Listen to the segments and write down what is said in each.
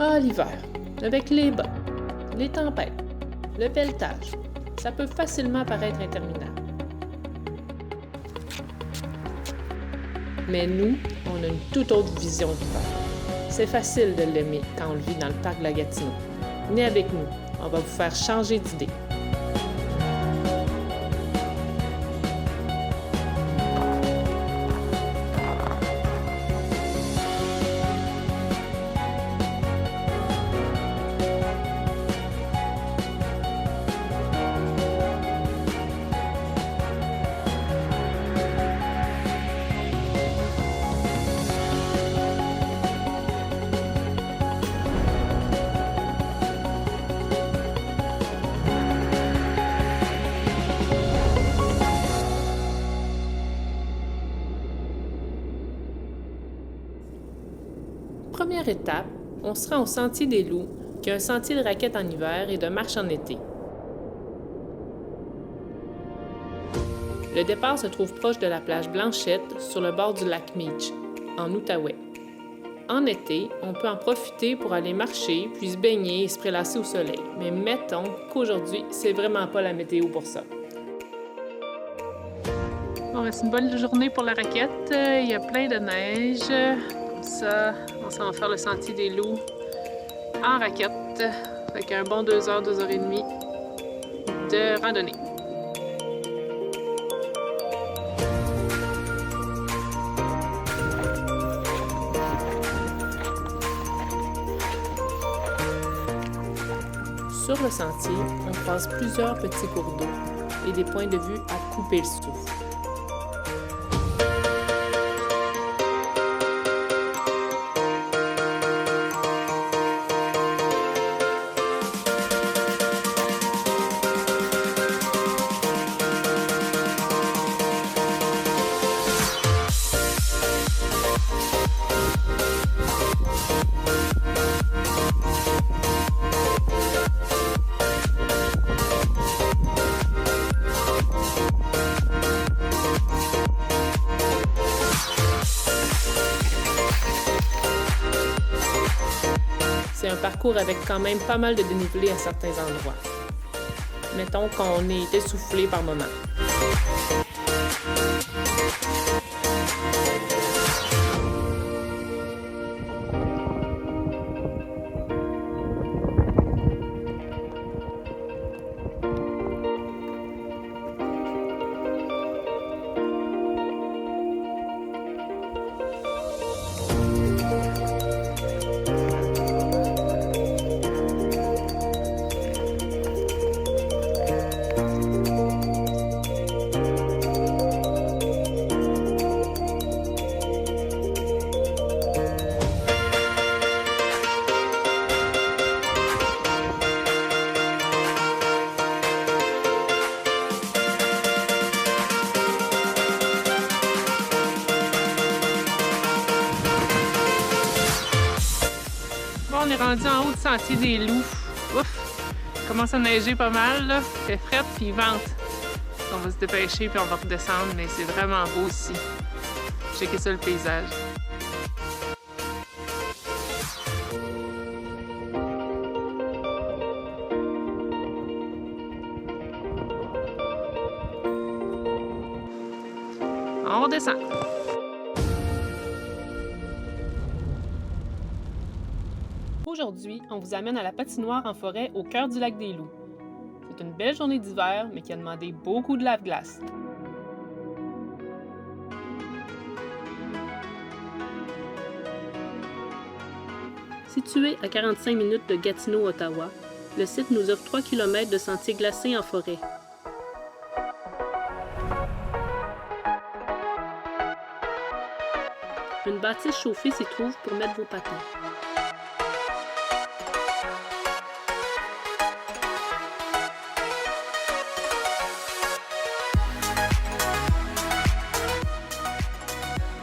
Ah, l'hiver, avec les bas, les tempêtes, le pelletage, ça peut facilement paraître interminable. Mais nous, on a une toute autre vision de l'hiver. C'est facile de l'aimer quand on le vit dans le parc de la Gatineau. Venez avec nous, on va vous faire changer d'idée. Première étape, on se rend au Sentier des Loups, qui est un sentier de raquettes en hiver et de marche en été. Le départ se trouve proche de la plage Blanchette, sur le bord du lac Meech, en Outaouais. En été, on peut en profiter pour aller marcher, puis se baigner et se prélasser au soleil. Mais mettons qu'aujourd'hui, c'est vraiment pas la météo pour ça. Bon, c'est une bonne journée pour la raquette. Il y a plein de neige. Comme ça, on s'en va faire le Sentier des Loups en raquette. Fait qu'un bon 2 heures, 2 heures et demie de randonnée. Sur le sentier, on croise plusieurs petits cours d'eau et des points de vue à couper le souffle. C'est un parcours avec quand même pas mal de dénivelé à certains endroits. Mettons qu'on est essoufflé par moments. On est rendu en haut du Sentier des Loups. Ouf! Il commence à neiger pas mal, là. Il fait fret puis il vente. On va se dépêcher puis on va redescendre, mais c'est vraiment beau ici. Checkez ça, le paysage. On redescend. Aujourd'hui, on vous amène à la patinoire en forêt au cœur du lac des Loups. C'est une belle journée d'hiver, mais qui a demandé beaucoup de lave-glace. Situé à 45 minutes de Gatineau, Ottawa, le site nous offre 3 km de sentiers glacés en forêt. Une bâtisse chauffée s'y trouve pour mettre vos patins.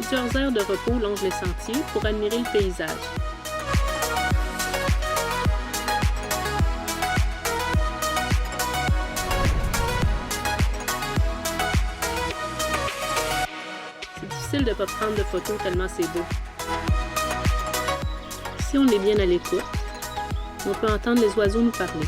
Plusieurs aires de repos longent les sentiers pour admirer le paysage. C'est difficile de ne pas prendre de photos tellement c'est beau. Si on est bien à l'écoute, On peut entendre les oiseaux nous parler.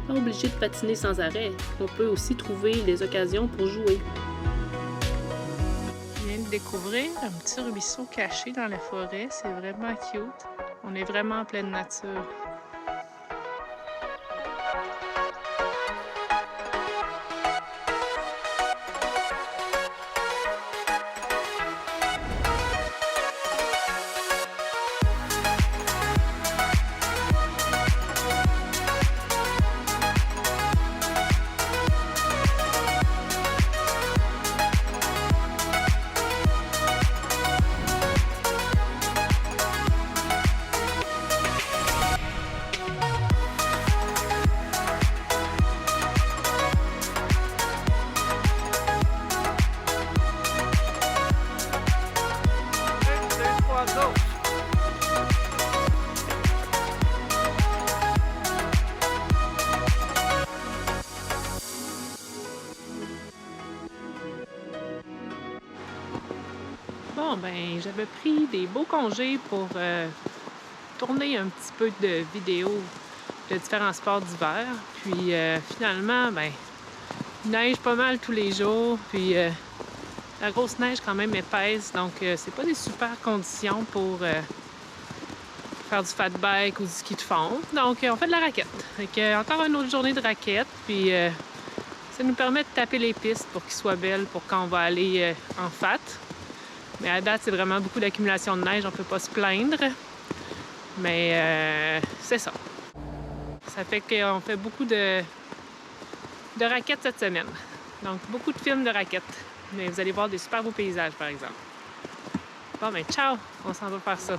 Pas obligé de patiner sans arrêt, on peut aussi trouver des occasions pour jouer. Je viens de découvrir un petit ruisseau caché dans la forêt, c'est vraiment cute. On est vraiment en pleine nature. Bon, ben, j'avais pris des beaux congés pour tourner un petit peu de vidéos de différents sports d'hiver. Puis finalement, ben, il neige pas mal tous les jours. Puis la grosse neige quand même épaisse. Donc c'est pas des super conditions pour faire du fat bike ou du ski de fond. Donc on fait de la raquette. Fait encore une autre journée de raquette. Puis ça nous permet de taper les pistes pour qu'ils soient belles pour quand on va aller en fat. Mais à date, c'est vraiment beaucoup d'accumulation de neige, on peut pas se plaindre. Mais c'est ça. Ça fait qu'on fait beaucoup de raquettes cette semaine. Donc, beaucoup de films de raquettes. Mais vous allez voir des super beaux paysages, par exemple. Bon, ben ciao! On s'en va faire ça.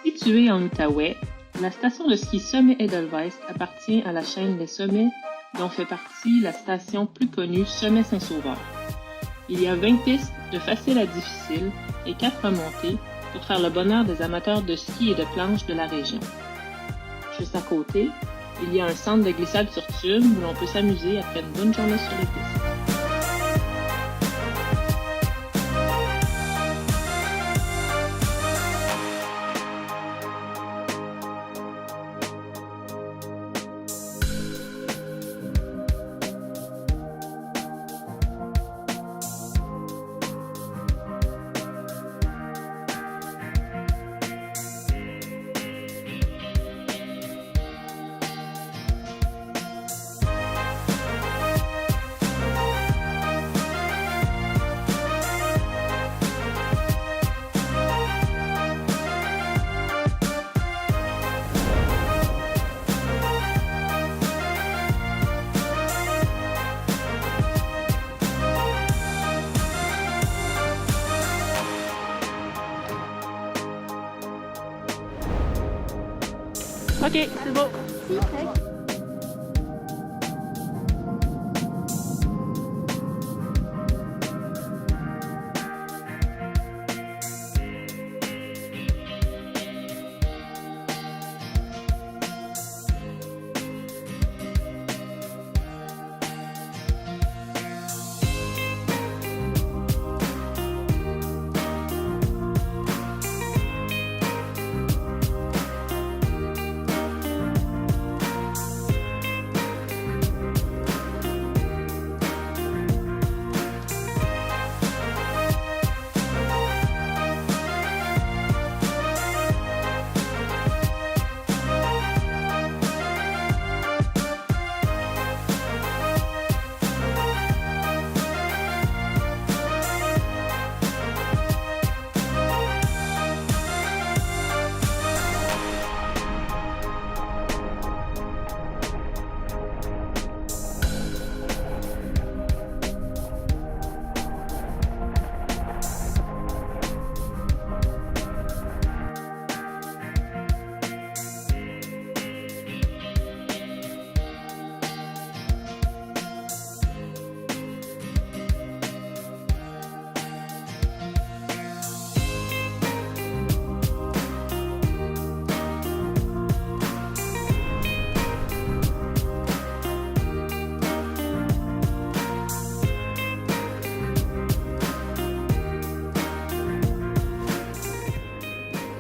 Située en Outaouais, la station de ski Sommet Edelweiss appartient à la chaîne des sommets dont fait partie la station plus connue Sommet Saint-Sauveur. Il y a 20 pistes de facile à difficile et 4 remontées pour faire le bonheur des amateurs de ski et de planche de la région. Juste à côté, il y a un centre de glissade sur tube où l'on peut s'amuser après une bonne journée sur les pistes. OK, c'est beau.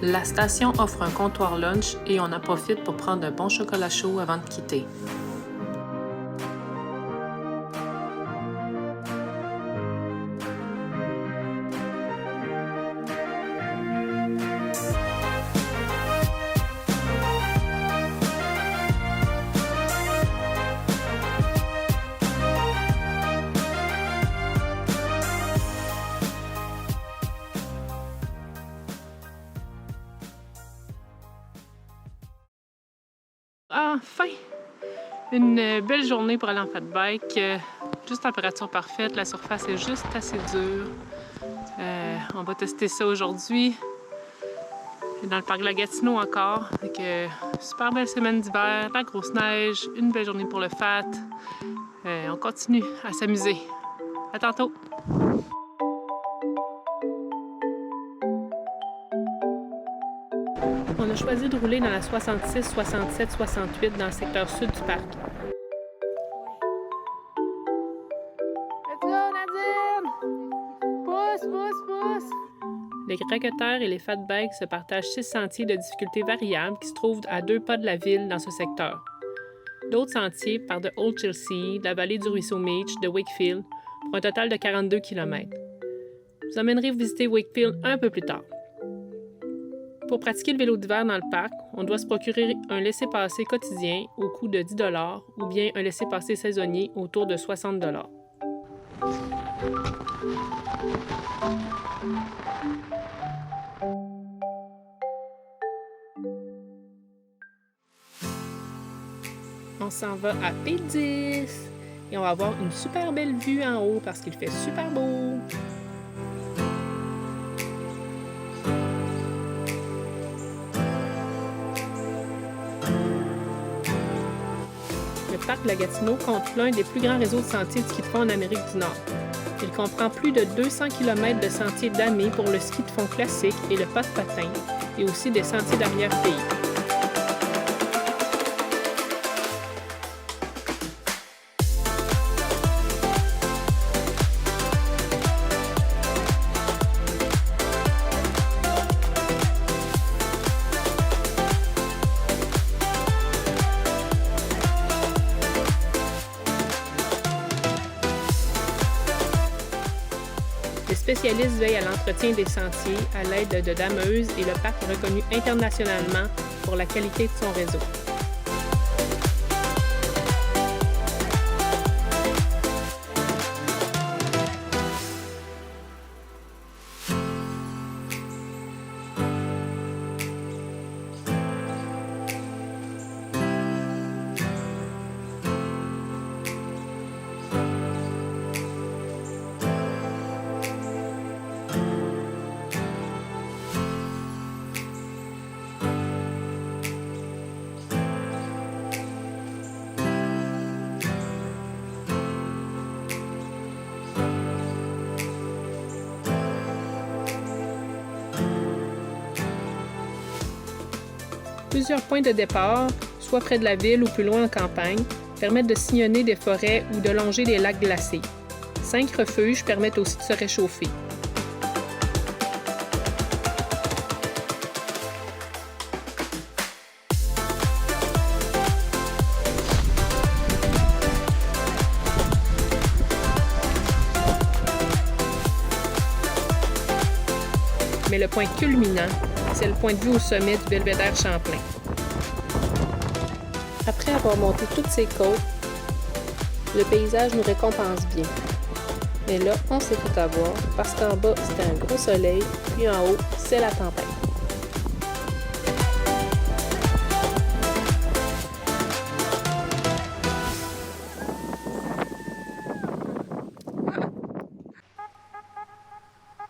La station offre un comptoir lunch et on en profite pour prendre un bon chocolat chaud avant de quitter. Enfin! Une belle journée pour aller en fat bike. Juste température parfaite, la surface est juste assez dure. On va tester ça aujourd'hui. Dans le parc de la Gatineau encore. Donc, super belle semaine d'hiver, la grosse neige, une belle journée pour le fat. On continue à s'amuser. À tantôt! On a choisi de rouler dans la 66, 67, 68 dans le secteur sud du parc. Let's go, Nadine! Pousse, pousse, pousse! Les graqueteurs et les fat bikes se partagent 6 sentiers de difficulté variables qui se trouvent à 2 pas de la ville dans ce secteur. D'autres sentiers partent de Old Chelsea, de la vallée du ruisseau Meech, de Wakefield, pour un total de 42 km. Je vous emmènerai visiter Wakefield un peu plus tard. Pour pratiquer le vélo d'hiver dans le parc, on doit se procurer un laissez-passer quotidien au coût de 10 $ ou bien un laissez-passer saisonnier autour de 60 $. On s'en va à P10 et on va avoir une super belle vue en haut parce qu'il fait super beau. Le parc de la Gatineau compte l'un des plus grands réseaux de sentiers de ski de fond en Amérique du Nord. Il comprend plus de 200 km de sentiers damés pour le ski de fond classique et le pas de patin, et aussi des sentiers d'arrière-pays. Les spécialistes veillent à l'entretien des sentiers à l'aide de dameuses et le parc est reconnu internationalement pour la qualité de son réseau. Plusieurs points de départ, soit près de la ville ou plus loin en campagne, permettent de sillonner des forêts ou de longer des lacs glacés. 5 refuges permettent aussi de se réchauffer. Mais le point culminant, c'est le point de vue au sommet du belvédère Champlain. Après avoir monté toutes ces côtes, le paysage nous récompense bien. Mais là, on s'est fait avoir parce qu'en bas, c'était un gros soleil, puis en haut, c'est la tempête.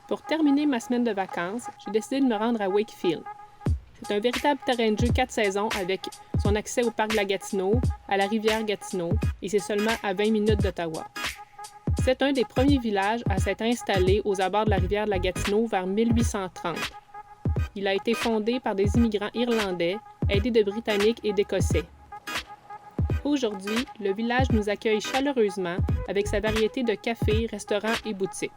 Pour terminer ma semaine de vacances, j'ai décidé de me rendre à Wakefield. C'est un véritable terrain de jeu 4 saisons avec son accès au parc de la Gatineau, à la rivière Gatineau, et c'est seulement à 20 minutes d'Ottawa. C'est un des premiers villages à s'être installé aux abords de la rivière de la Gatineau vers 1830. Il a été fondé par des immigrants irlandais, aidés de Britanniques et d'Écossais. Aujourd'hui, le village nous accueille chaleureusement avec sa variété de cafés, restaurants et boutiques.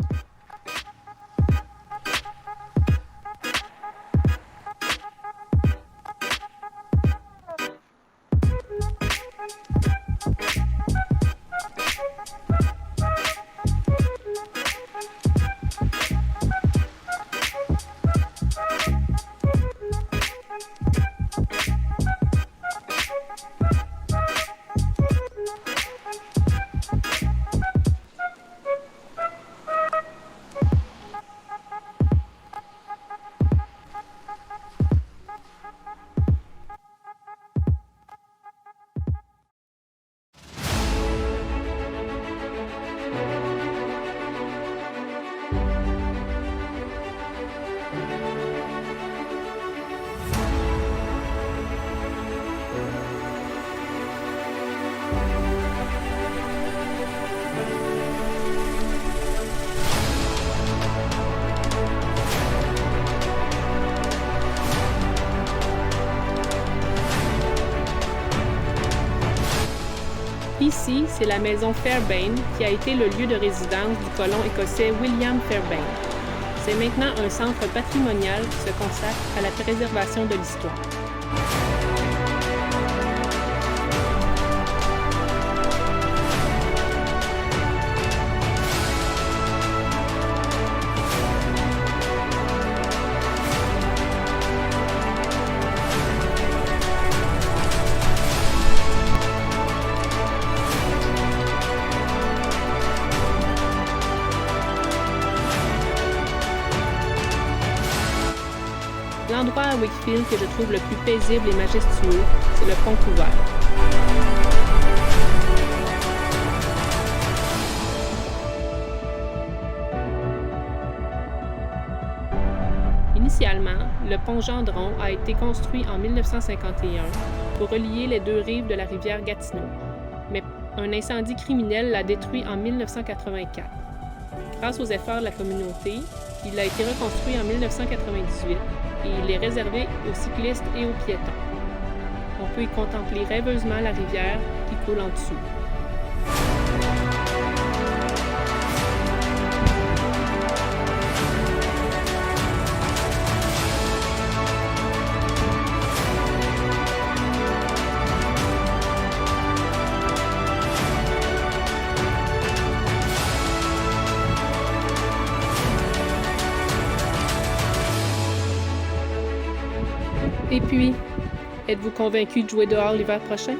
Ici, c'est la maison Fairbairn qui a été le lieu de résidence du colon écossais William Fairbairn. C'est maintenant un centre patrimonial qui se consacre à la préservation de l'histoire. L'endroit à Wakefield que je trouve le plus paisible et majestueux, c'est le pont couvert. Initialement, le pont Gendron a été construit en 1951 pour relier les deux rives de la rivière Gatineau, mais un incendie criminel l'a détruit en 1984. Grâce aux efforts de la communauté, il a été reconstruit en 1998 et il est réservé aux cyclistes et aux piétons. On peut y contempler rêveusement la rivière qui coule en dessous. Et puis, êtes-vous convaincu de jouer dehors l'hiver prochain?